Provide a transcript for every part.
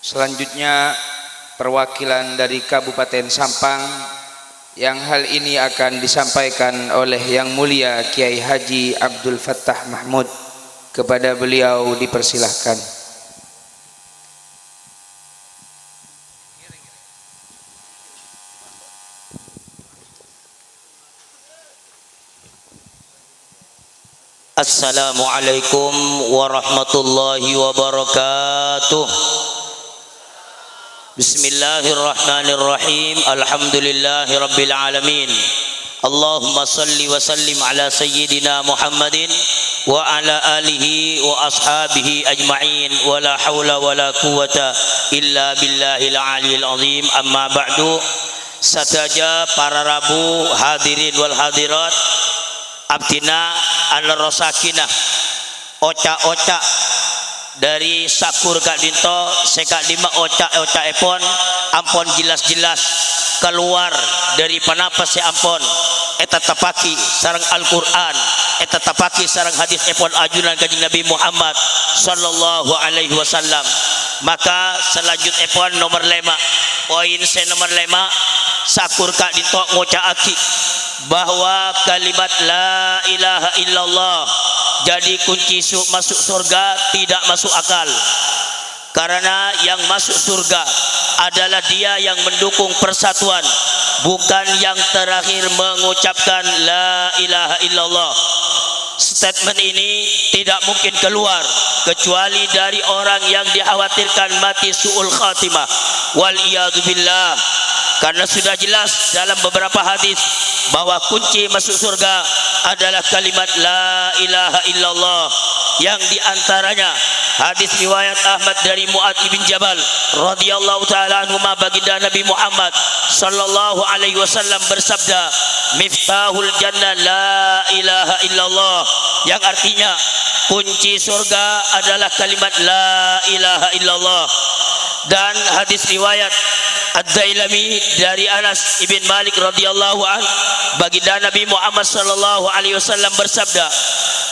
Selanjutnya perwakilan dari Kabupaten Sampang yang hal ini akan disampaikan oleh Yang Mulia Kiai Haji Abdul Fattah Mahmud. Kepada beliau dipersilahkan. Assalamualaikum warahmatullahi wabarakatuh. Bismillahirrahmanirrahim. Alhamdulillahi rabbil alamin. Allahumma salli wa sallim ala sayyidina Muhammadin wa ala alihi wa ashabihi ajma'in wa la hawla wa la quwata illa billahil aliyil azim. Amma ba'du. Sataja para rabu hadirin wal hadirat, abdina an-rasakinah oca-oca dari sakur Kak Dinto sekak lima oca-oca epon ampon jelas-jelas keluar dari panapas se ampon eta tapaki sareng Al-Qur'an, eta tapaki sareng hadis epon ajunan kanjeng Nabi Muhammad sallallahu alaihi wasallam. Maka selanjut epon nomor 5 poin se nomor 5 sakur Kak Dinto ngocaaki bahwa kalimat la ilaha illallah jadi kunci masuk surga tidak masuk akal, karena yang masuk surga adalah dia yang mendukung persatuan, bukan yang terakhir mengucapkan la ilaha illallah. Statement ini tidak mungkin keluar kecuali dari orang yang dikhawatirkan mati su'ul khatimah, wal iyadu billah. Karena sudah jelas dalam beberapa hadis bahwa kunci masuk surga adalah kalimat la ilaha illallah, yang diantaranya hadis riwayat Ahmad dari Mu'adz bin Jabal radhiyallahu taala anhu, baginda Nabi Muhammad sallallahu alaihi wasallam bersabda, miftahul jannah la ilaha illallah, yang artinya kunci surga adalah kalimat la ilaha illallah. Dan hadis riwayat Ad-Dailami dari Anas ibn Malik radhiyallahu an, baginda Nabi Muhammad sallallahu alaihi wasallam bersabda,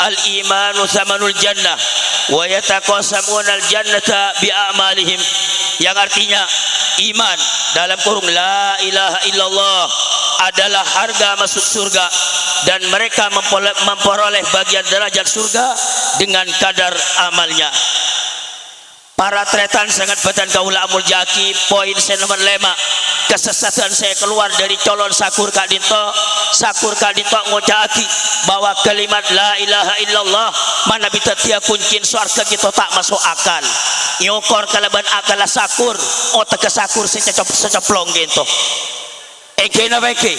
al-imanu thamanul jannah wa yataqasamuna al-jannata bi a'malihim, yang artinya iman dalam kurung la ilaha illallah adalah harga masuk surga, dan mereka memperoleh bagian derajat surga dengan kadar amalnya. Para tretan sangat badan kaula amul jaki, poin saya nomor 5, kesesatan saya keluar dari colon sakur Kak Dinto. Sakur Kak Dinto ngocaki bahwa kalimat la ilaha illallah mana bisa tia kuncin suarga kita tak masuk akal. Nyokor kalaban akal sakur otak ke sakur secoplong gitu. Eke na beke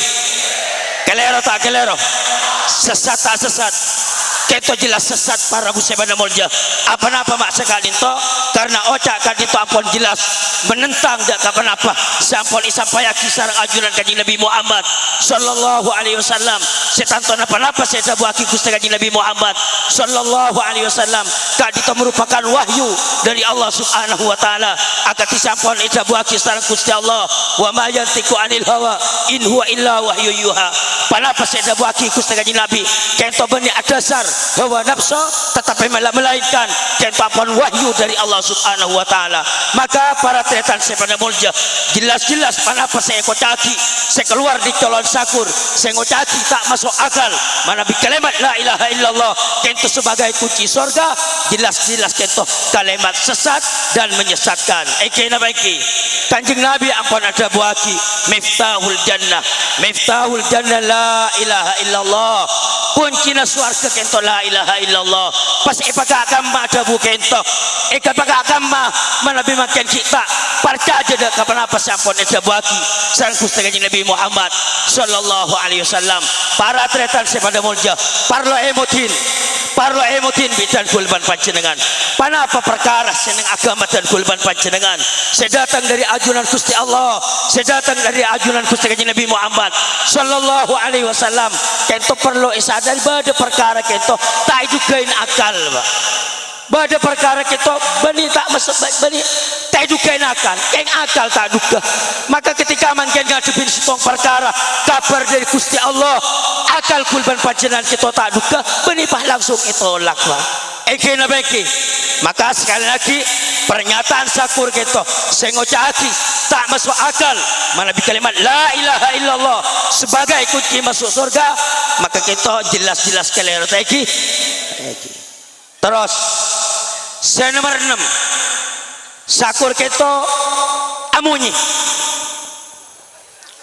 kelero tak kelero, sesat tak sesat. Keto jelas sesat para busebana molja. Apa-apa maksa Kak Dinto, karena ocak Kak Dinto ampun jelas menentang dak kapan-apa sampun isampayaki sareng ajunan kanjeng Nabi Muhammad sallallahu alaihi wasallam. Setanton apa-apa saya buaki Gusti kanjeng Nabi Muhammad sallallahu alaihi wasallam. Kak Dinto merupakan wahyu dari Allah subhanahu wa taala, akati sampun isabuaki sareng Gusti Allah, wa ma yantiqu anil hawa in huwa illa wahyu yuha. Panapa saya buaki Gusti kanjeng Nabi kento benih adasar bahwa nafsu tetapi melainkan kentapun wahyu dari Allah subhanahu wa ta'ala. Maka para tretan saya pada mulja jelas-jelas panapa saya kocaki, saya keluar di colon sakur, saya ngocaki tak masuk akal mana kalimat la ilaha illallah kento sebagai kunci surga, jelas-jelas kento kalimat sesat dan menyesatkan. Eke na baiki kanjeng Nabi ampun ada buaki miftahul jannah la ilaha illallah, kunci surga kento la ilaha illallah. Pas ipaga agama ada bu kento ipaga agama mana bimakan kita percaya dak kapan apa sampun ada buaki sang Gusti kanjeng Nabi Muhammad sallallahu alaihi wasallam. Para tretan sepada mulja parlo emotin bidan gulban panjenengan. Panapa perkara seneng agama dan gulban panjenengan, saya datang dari ajunan Gusti Allah, saya datang dari ajunan Gusti kanjeng Nabi Muhammad sallallahu alaihi wasallam. Kento perlu isadar pada perkara kento tak jugain akal, Pak. Bada perkara kita bani tak masuk bani tak duga akal, keng akal tak duga. Maka ketika man ken ngadepin setong perkara kabar dari Gusti Allah, akal kulban panjenengan kita tak duga, bani pah langsung itolak wa. Ege na beki. Maka sekali lagi pernyataan sakur kita saya ngocaki tak masuk akal mana bi kalimat la ilaha illallah sebagai kunci masuk surga, maka kita jelas-jelas keliru tadi. Terus saya nomor 6 sakur kita amunyi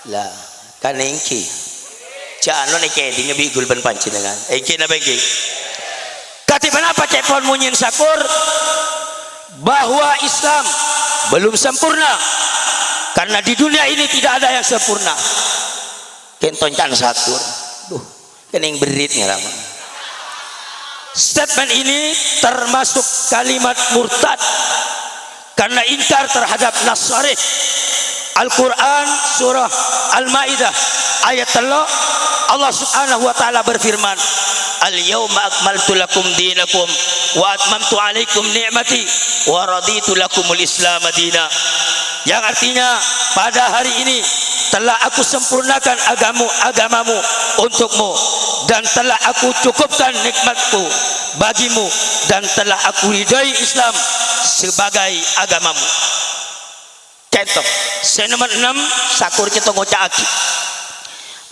lah kan engki jangan neke di ngebi gulban pancingan engki na bagi katiban apa cepon munyin sakur bahwa Islam belum sempurna karena di dunia ini tidak ada yang sempurna. Kenton can sakur duh kening beritnya lama. Statement ini termasuk kalimat murtad karena ingkar terhadap nas sharih Al-Quran surah Al-Ma'idah ayat 3 Allah subhanahu wa ta'ala berfirman al-yawma akmaltu lakum dinakum wa atmamtu alaikum ni'mati wa raditu lakumul islam madina, yang artinya pada hari ini telah aku sempurnakan agamamu untukmu dan telah aku cukupkan nikmatku bagimu dan telah aku ridai Islam sebagai agamamu. Contoh saya nomor 6 sakur kita ngocaki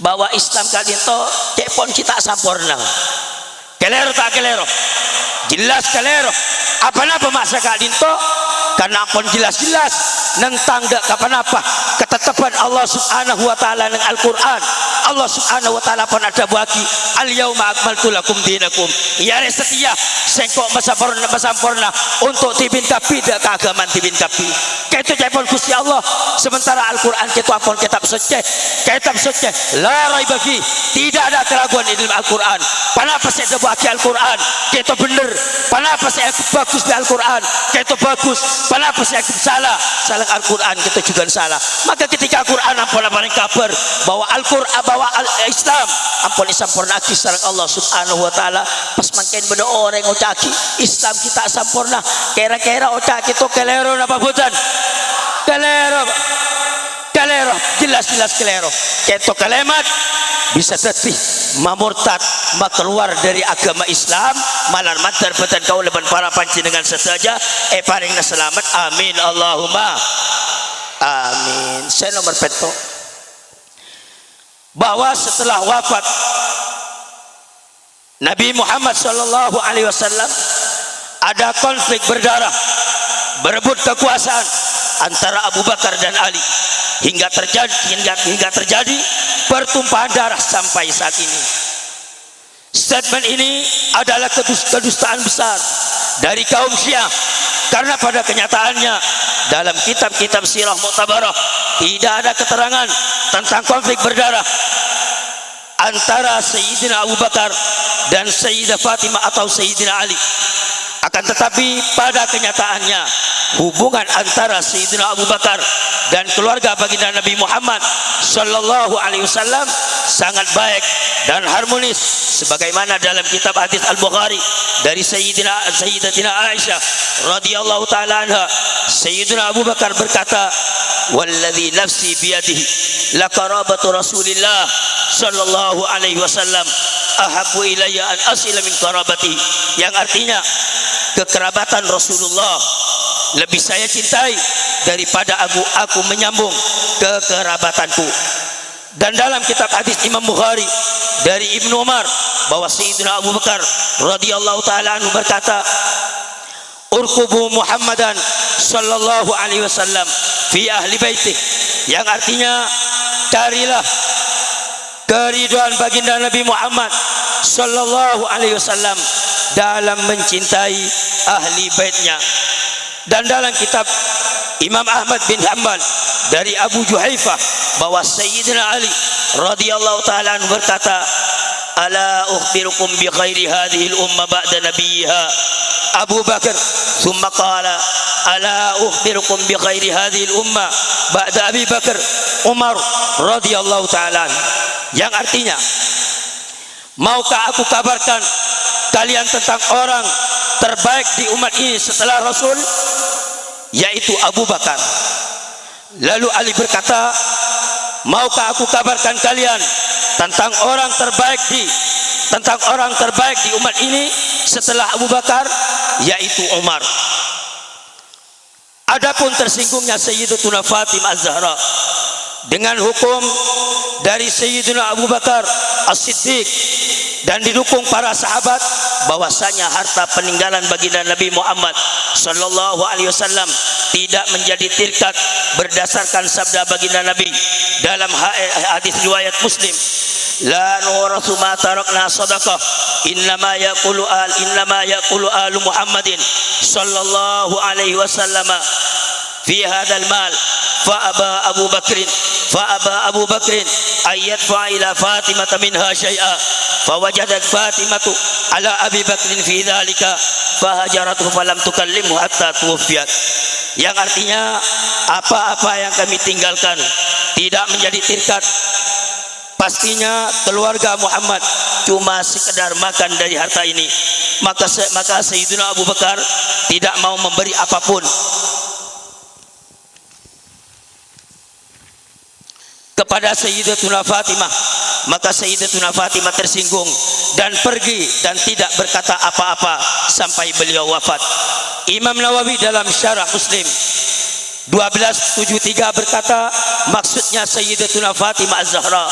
bahwa Islam kali itu cepon kita sempurna. Kelero tak kelero? Jelas kelero. Apa-apa masa kali itu karena pun jelas-jelas tentang dak kapan apa ketetapan Allah subhanahu wa ta'ala dengan Al-Quran. Allah subhanahu wa ta'ala pun ada bagi al-yawma akmaltu lakum dinakum ya setia sengkok masampurna untuk tibin kapi dak keagamaan tibin kapi kaitu cepon Gusti Allah. Sementara Al-Quran kita pun kitab suci la raiba fi, tidak ada keraguan di dalam Al-Quran. Kenapa saya bagi Al-Quran kita benar, kenapa saya bagus di Al-Quran kita bagus, kenapa saya salah Al-Quran kita juga salah. Maka ketika Al-Quran ampun paling kabar bahwa Al-Quran bahwa Islam ampun disempurnaki sareng Allah subhanahu wa ta'ala, pas mangken beda orang ocaki Islam kita sempurna kira-kira ocaki itu kelero napa boten? Kelero jelas-jelas kelero. Keto kalimat bisa jadi mamurtad keluar dari agama Islam malar matar betan kau leban para panjenengan sesaja paling selamat amin Allahumma amin. Saya nomor peto bahwa setelah wafat Nabi Muhammad sallallahu alaihi wasallam ada konflik berdarah berebut kekuasaan antara Abu Bakar dan Ali hingga terjadi pertumpahan darah sampai saat ini. Statement ini adalah kedustaan besar dari kaum Syiah karena pada kenyataannya dalam kitab-kitab sirah mu'tabarah tidak ada keterangan tentang konflik berdarah antara Sayyidina Abu Bakar dan Sayyidah Fatimah atau Sayyidina Ali. Akan tetapi pada kenyataannya hubungan antara Sayyidina Abu Bakar dan keluarga baginda Nabi Muhammad sallallahu alaihi wasallam sangat baik dan harmonis sebagaimana dalam kitab hadis Al-Bukhari dari Sayyidatina Aisyah radhiyallahu taala anha. Sayyidina Abu Bakar berkata, "Walladzi nafsi biyadihi la qarabatu Rasulillah sallallahu alaihi wasallam ahabbu ilayya an asila min qarabati," yang artinya kekerabatan Rasulullah lebih saya cintai daripada aku menyambung kekerabatanku. Dan dalam kitab hadis Imam Bukhari dari Ibnu Umar bahwa Sayyidina Abu Bakar radhiyallahu taala anhu berkata, "Urqubu Muhammadan sallallahu alaihi wasallam fi ahli baitih," yang artinya carilah keridhaan baginda Nabi Muhammad sallallahu alaihi wasallam dalam mencintai ahli baitnya. Dan dalam kitab Imam Ahmad bin Hanbal dari Abu Juhaifah bahwa Sayyidina Ali radhiyallahu taala anhu berkata, "Ala ukhbirukum bi khairi hadhihi al-umma ba'da nabiyha Abu Bakar." Thumma qala, "Ala ukhbirukum bi khairi hadhihi al-umma ba'da Abi Bakar Umar radhiyallahu taala." Yang artinya, maukah aku kabarkan kalian tentang orang terbaik di umat ini setelah Rasul, yaitu Abu Bakar. Lalu Ali berkata, maukah aku kabarkan kalian tentang orang terbaik di umat ini setelah Abu Bakar, yaitu Umar. Adapun tersinggungnya Sayyidatuna Fatimah Az-Zahra dengan hukum dari Sayyidina Abu Bakar As-Siddiq dan didukung para sahabat bahwasanya harta peninggalan baginda Nabi Muhammad sallallahu alaihi wasallam tidak menjadi tirkat berdasarkan sabda baginda Nabi dalam hadis riwayat Muslim, la nurathu ma tarakna sadaqah innama yaqulu alu Muhammadin sallallahu alaihi wasallam fi hadzal mal fa aba Abu Bakrin ayyadfa ila Fatimah minha syai'a fawajadat Fatimatu ala Abi Bakrin fi dzalika fahajaratuhu falam tukallimhu hatta tuwfiyat. Yang artinya apa-apa yang kami tinggalkan tidak menjadi tirkat, pastinya keluarga Muhammad cuma sekedar makan dari harta ini. Maka Sayyidina Abu Bakar tidak mau memberi apapun kepada Sayyidatuna Fatimah. Maka Sayyidatuna Fatimah tersinggung dan pergi dan tidak berkata apa-apa sampai beliau wafat. Imam Nawawi dalam Syarah Muslim 1273 berkata, maksudnya Sayyidatuna Fatimah Az-Zahra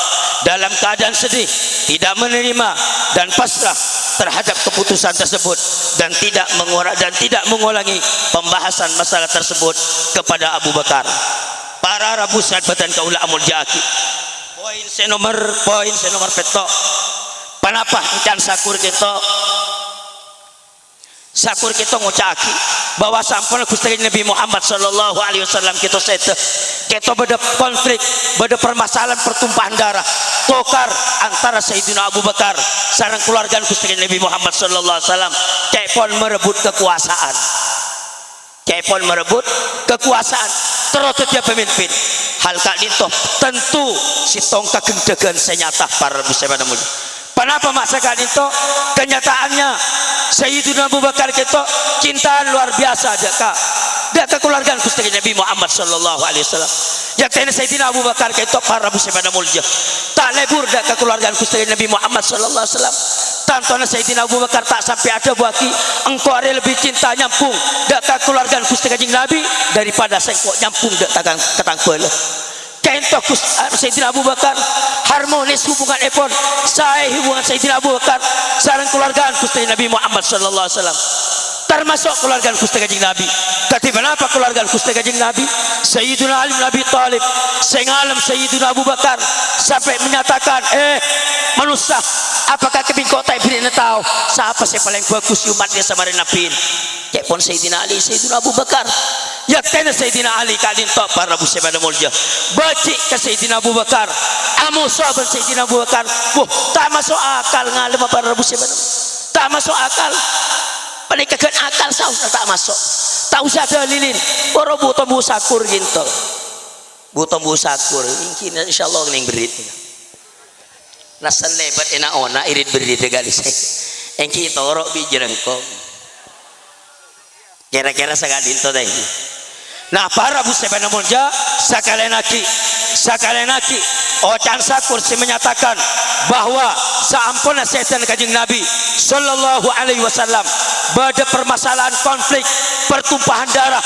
dalam keadaan sedih, tidak menerima dan pasrah terhadap keputusan tersebut dan tidak mengulangi pembahasan masalah tersebut kepada Abu Bakar. Para Rabu Sadbatan Kaula Amul Jaki poin senomor petok panapa encan sakur kita ngucaki bahwa sampun Gusti Nabi Muhammad sallallahu alaihi wasallam kita beda konflik, beda permasalahan pertumpahan darah tokar antara Sayyidina Abu Bakar sareng keluarga Gusti Nabi Muhammad sallallahu alaihi wasallam kepon merebut kekuasaan terus dia pemimpin. Hal kali itu tentu si tongkat gendegan senyata para muslimin mulia. Kenapa masa kali itu kenyataannya Sayyidina Abu Bakar kita cintaan luar biasa dia kekeluargaan Gusti Nabi Muhammad sallallahu alaihi wasallam. Yang Sayyidina Abu Bakar kita para muslimin mulia tak lebur dak kekeluargaan Gusti Nabi Muhammad sallallahu alaihi wasallam. Tantona Sayyidina Abu Bakar tak sampai ada buaki engkau ada lebih cinta nyampung dak kekeluargaan Gusti Kanjeng Nabi daripada sengkok nyampung dak ketang pele. Kentok Sayyidina Abu Bakar harmonis hubungan epon saya hubungan Sayyidina Abu Bakar sareng keluargaan Gusti Nabi Muhammad sallallahu alaihi wasallam, termasuk keluargaan Gusti Kanjeng Nabi. Ketiban apa keluargaan Gusti Kanjeng Nabi? Sayyidina Ali bin Abi Thalib sengalam Sayyidina Abu Bakar sampai menyatakan manusia apakah keping kota ibrin tahu siapa sih paling bagus umatnya sama Nabi? Kayak pun Sayyidina Ali, Sayyidina Abu Bakar. Ya kena Sayyidina Ali kadin tok para muslimin mulia. Baci ke Sayyidina Abu Bakar. Amu sahabat Sayyidina Abu Bakar. Tak masuk akal ngalem para muslimin. Tak masuk akal. Penikakan akal sahur tak masuk. Tak usah dalilin. Para buta busakur gitu. Buta busakur. Ini insyaallah ning berit. Nasan lebat enak ona irit berit galis. Engki torok bi jerengkong. Kira-kira sekali itu deh. Nah para muslimin mulia sekalian lagi Ocan Sakur menyatakan bahwa seampun setan Kanjeng Nabi sallallahu alaihi wasallam pada permasalahan konflik pertumpahan darah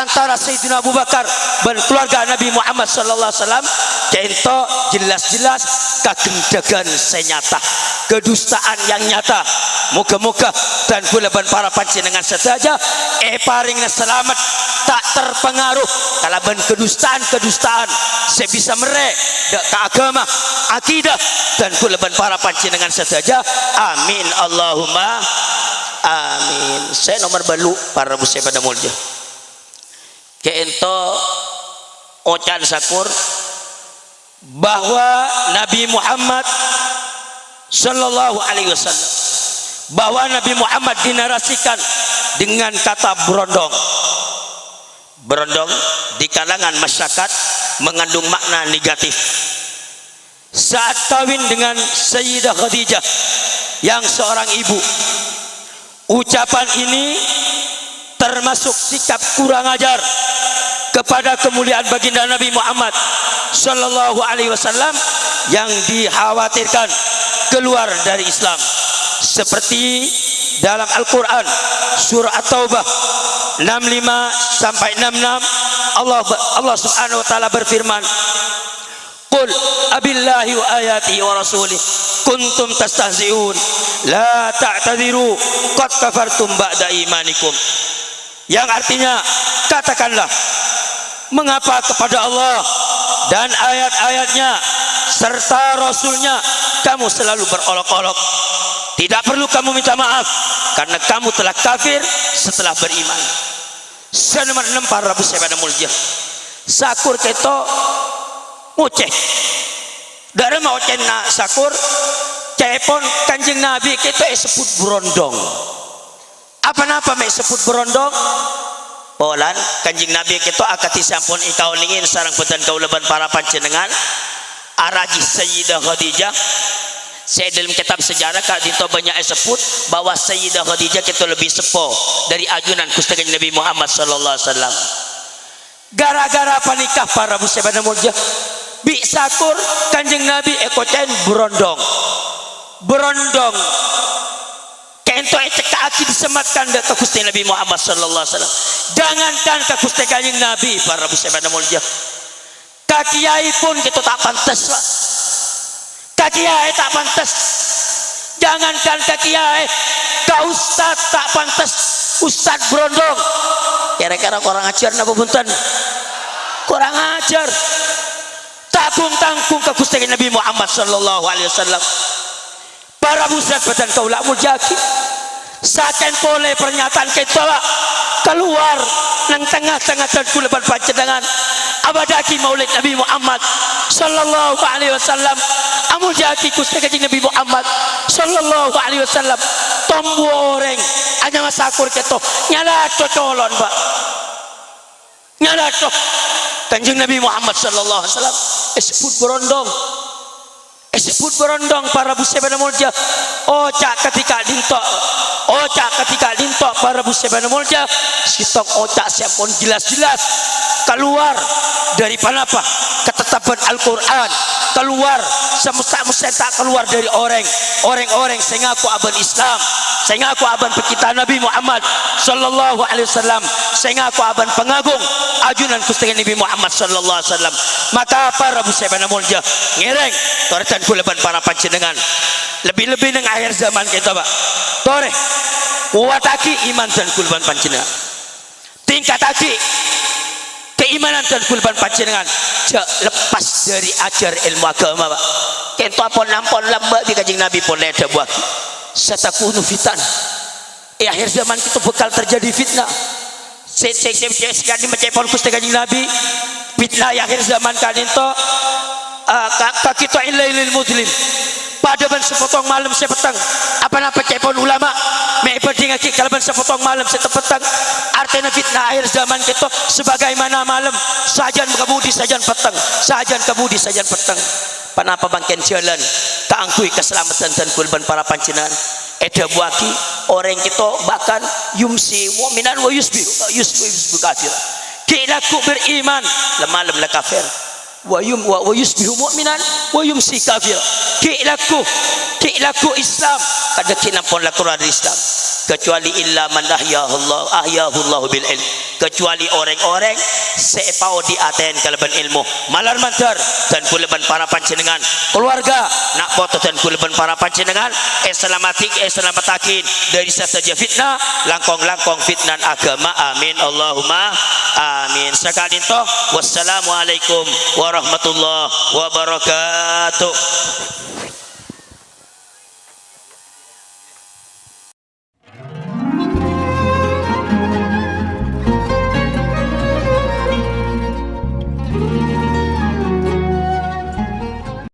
antara Sayyidina Abu Bakar dan keluarga Nabi Muhammad sallallahu alaihi wasallam kento jelas-jelas kagendegan senyata kedustaan yang nyata. Moga-moga dan bulan para panjenengan sedaja paringna selamat tak terpengaruh kalaban kedustaan sebisa merek ke agama akidah dan bulan para panjenengan sedaja. Amin Allahumma amin. Saya nomor balu para muslimin pada mulia keento Ocan Sakur bahwa Nabi Muhammad sallallahu alaihi wasallam bahwa Nabi Muhammad dinarasikan dengan kata berondong di kalangan masyarakat mengandung makna negatif. Saat kawin dengan Sayyidah Khadijah yang seorang ibu Ucapan ini termasuk sikap kurang ajar kepada kemuliaan baginda Nabi Muhammad sallallahu alaihi wasallam yang dikhawatirkan keluar dari Islam. Seperti dalam Al-Quran surah At-Taubah 65 sampai 66 Allah subhanahu wa ta'ala berfirman, Qul abillahi wa ayatihi wa rasulih kuntum tastahzi'un la ta'tadiru qad kafartum ba'da imanikum. Yang artinya, katakanlah, mengapa kepada Allah dan ayat-ayatnya serta Rasulnya kamu selalu berolok-olok? Tidak perlu kamu minta maaf karena kamu telah kafir setelah beriman. Senomor 6 para Rabu Sebana Mulja sakur keto ngoceh dari mau cena sakur cepon Kanjeng Nabi keto sebut berondong. Apa-apa mek sebut berondong? Polan Kanjeng Nabi keto akati sampun ikau ningin sarang pedan kaulaban para panjenengan araji Sayyidah Khadijah. Saya dalam kitab sejarah Kak Dito banyak sebut bahwa Sayyidah Khadijah itu lebih sepo dari ajunan Gusti Nabi Muhammad sallallahu alaihi wasallam. Gara-gara panikah para musibah mulja bi sakur Kanjeng Nabi ekoten berondong kento cekaki disematkan ke Gusti Nabi Muhammad sallallahu alaihi wasallam. Jangankan ke Gusti Kanjeng Nabi para musibah mulja, kakiai pun kita tak pantas lah. Kiai tak pantas, jangankan kiai, ka ustad tak pantas, ustad berondong. Kira-kira kurang ajar napa punten? Kurang ajar. Tanggung-tanggung ke Gusti Nabi Muhammad sallallahu alaihi wasallam. Para musad badan kaula muljaki. Saken pole pernyataan kita keluar nang tengah-tengah dan kuleban panjenengan abadaki maulid Nabi Muhammad sallallahu alaihi wasallam. Amul jati Gusti Kanjeng Nabi Muhammad sallallahu alaihi wasallam tombo oreng hanya masakur keto nyala colon Pak, nyala Kanjeng Nabi Muhammad sallallahu alaihi wasallam sebut berondong para busebana mulja. Ocak ketika dintok para busebana mulja sitok ocak siapun jelas-jelas keluar dari panapa ketetapan Al-Quran, keluar semesta keluar dari orang-orang sing ngaku aban Islam, sing ngaku aban pecinta Nabi Muhammad sallallahu alaihi wasallam, sing ngaku aban pengagung ajunan Gusti Nabi Muhammad sallallahu alaihi wasallam. Maka para musibana mulja ngereng toretan kuleban para panjenengan lebih-lebih nang akhir zaman kita Pak. Tore kuataki iman dan kuleban panjenengan, tingkataki keimanan dan kulban panjenengan, lepas dari ajar ilmu agama Pak. Kento pon nampon lamba di Kanjeng Nabi pon leda buat satakunu fitan. Akhir zaman itu bakal terjadi fitnah. Sekali mecepon Gusti Kanjeng Nabi fitnah akhir zaman kali itu kakito ilailil muslim pada ban sepotong malam sepetang apa-apa cepon ulama mebading aki kalaban sepotong malam sepetang artinya fitnah akhir zaman kita sebagaimana malam sajan kebudi sajan petang, sajan kebudi sajan petang. Panapa bangken jalan kaangkui keselamatan dan kulban para panjenengan eda buaki orang kita bahkan yumsi mu'minan wa yusbihu kafir kilaku beriman lemalam la kafir wa yusbihu mu'minan wa yumsi kafir kilaku Islam kada kinampon la Quran Islam kecuali illa man ahyahullahu bil ilm, kecuali orang-orang sepau di aten kalaban ilmu malar mantar dan kuleban para panjenengan keluarga nak foto dan kuleban para panjenengan selamatakin dari saja fitnah langkong fitnah agama amin Allahumma amin sekali toh wassalamualaikum warahmatullahi wabarakatuh.